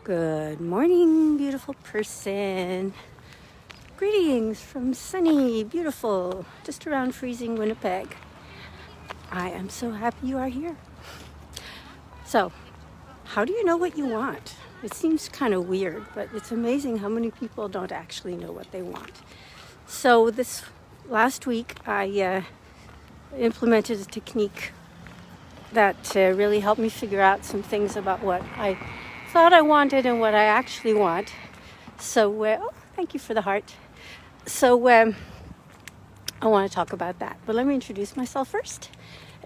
Good morning, beautiful person. Greetings from sunny, beautiful, just around freezing Winnipeg. I am so happy you are here. So, how do you know what you want? It seems kind of weird, but it's amazing how many people don't actually know what they want. So this last week, I implemented a technique that really helped me figure out some things about what I thought I wanted and what I actually want. So, thank you for the heart. So, I want to talk about that. But let me introduce myself first.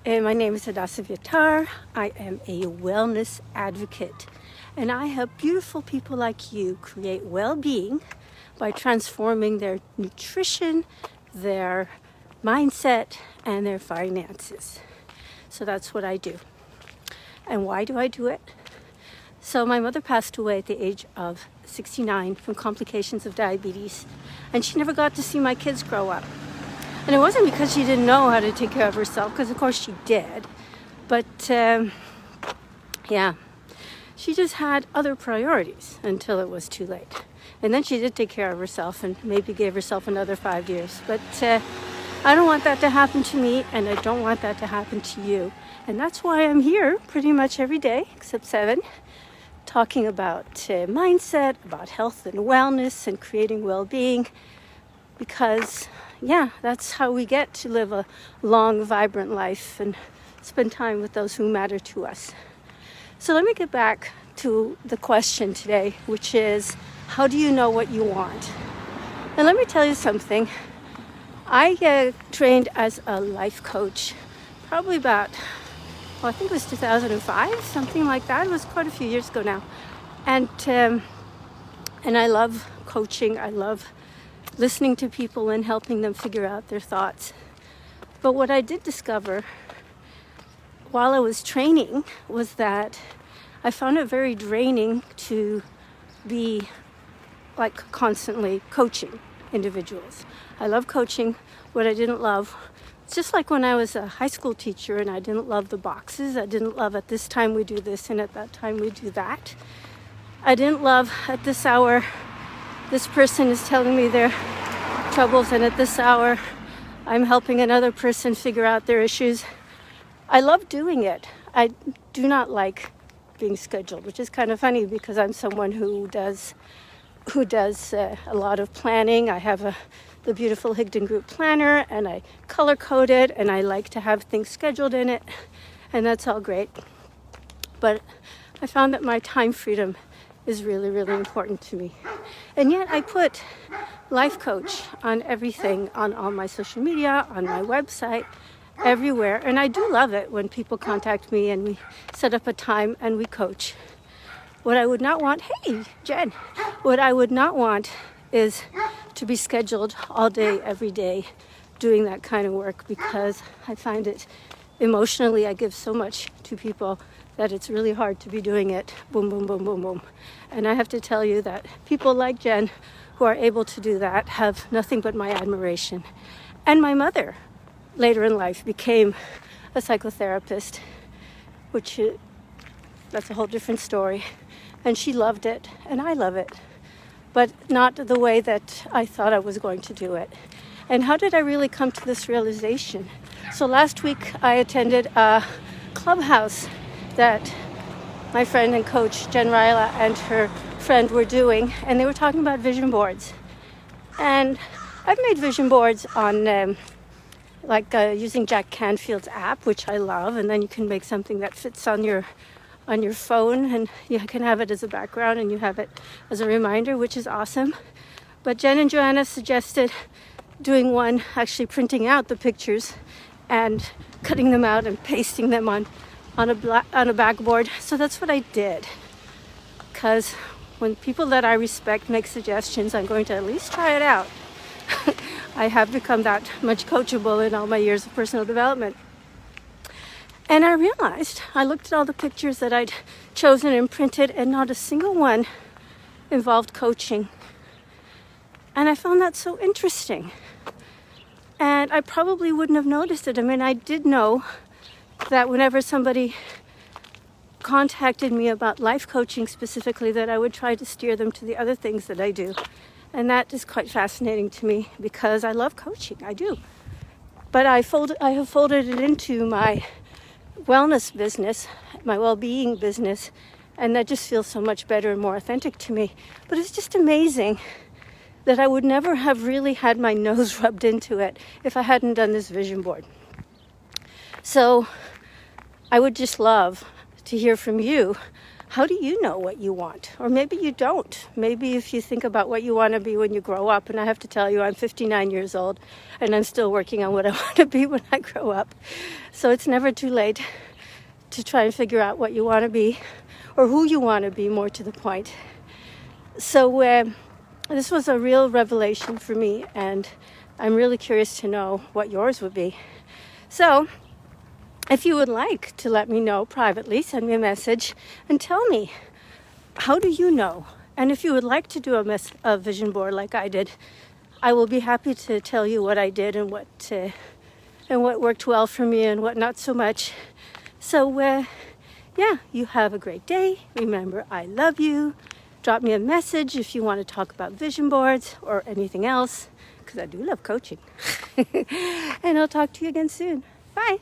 My name is Hadassah Vyatar. I am a wellness advocate. And I help beautiful people like you create well-being by transforming their nutrition, their mindset, and their finances. So that's what I do. And why do I do it? So my mother passed away at the age of 69 from complications of diabetes, and she never got to see my kids grow up. And it wasn't because she didn't know how to take care of herself, because of course she did. But she just had other priorities until it was too late. And then she did take care of herself and maybe gave herself another 5 years. But I don't want that to happen to me, and I don't want that to happen to you. And that's why I'm here pretty much every day, except 7, talking about mindset, about health and wellness and creating well-being. Because, that's how we get to live a long, vibrant life and spend time with those who matter to us. So let me get back to the question today, which is, how do you know what you want? And let me tell you something. I trained as a life coach probably about, I think it was 2005, something like that. It was quite a few years ago now. And I love coaching. I love listening to people and helping them figure out their thoughts. But what I did discover while I was training was that I found it very draining to be constantly coaching individuals. I love coaching. What I didn't love, it's just like when I was a high school teacher and I didn't love the boxes. I didn't love at this time we do this and at that time we do that. I didn't love at this hour this person is telling me their troubles, and at this hour I'm helping another person figure out their issues. I love doing it. I do not like being scheduled, which is kind of funny because I'm someone who does a lot of planning. I have the beautiful Higdon Group planner, and I color code it, and I like to have things scheduled in it, and that's all great. But I found that my time freedom is really, really important to me. And yet I put life coach on everything, on all my social media, on my website, everywhere. And I do love it when people contact me and we set up a time and we coach. What I would not want, hey, Jen, what I would not want is to be scheduled all day, every day, doing that kind of work, because I find it emotionally, I give so much to people that it's really hard to be doing it boom, boom, boom, boom, boom. And I have to tell you that people like Jen who are able to do that have nothing but my admiration. And my mother, later in life, became a psychotherapist, which that's a whole different story. And she loved it, and I love it, but not the way that I thought I was going to do it. And how did I really come to this realization? So last week I attended a clubhouse that my friend and coach Jen Ryla and her friend were doing, and they were talking about vision boards. And I've made vision boards on using Jack Canfield's app, which I love, and then you can make something that fits on your phone, and you can have it as a background and you have it as a reminder, which is awesome. But Jen and Joanna suggested doing one, actually printing out the pictures and cutting them out and pasting them on a backboard. So that's what I did, because when people that I respect make suggestions, I'm going to at least try it out. I have become that much coachable in all my years of personal development. And I realized, I looked at all the pictures that I'd chosen and printed, and not a single one involved coaching. And I found that so interesting. And I probably wouldn't have noticed it. I mean, I did know that whenever somebody contacted me about life coaching specifically, that I would try to steer them to the other things that I do. And that is quite fascinating to me because I love coaching, I do. But I have folded it into my wellness business, my well-being business, and that just feels so much better and more authentic to me. But it's just amazing that I would never have really had my nose rubbed into it if I hadn't done this vision board. So I would just love to hear from you. How do you know what you want? Or maybe you don't. Maybe if you think about what you want to be when you grow up, and I have to tell you, I'm 59 years old, and I'm still working on what I want to be when I grow up. So it's never too late to try and figure out what you want to be, or who you want to be, more to the point. So this was a real revelation for me, and I'm really curious to know what yours would be. So if you would like to let me know privately, send me a message and tell me, how do you know? And if you would like to do a vision board like I did, I will be happy to tell you what I did and what worked well for me and what not so much. So you have a great day. Remember, I love you. Drop me a message if you want to talk about vision boards or anything else, because I do love coaching. And I'll talk to you again soon. Bye.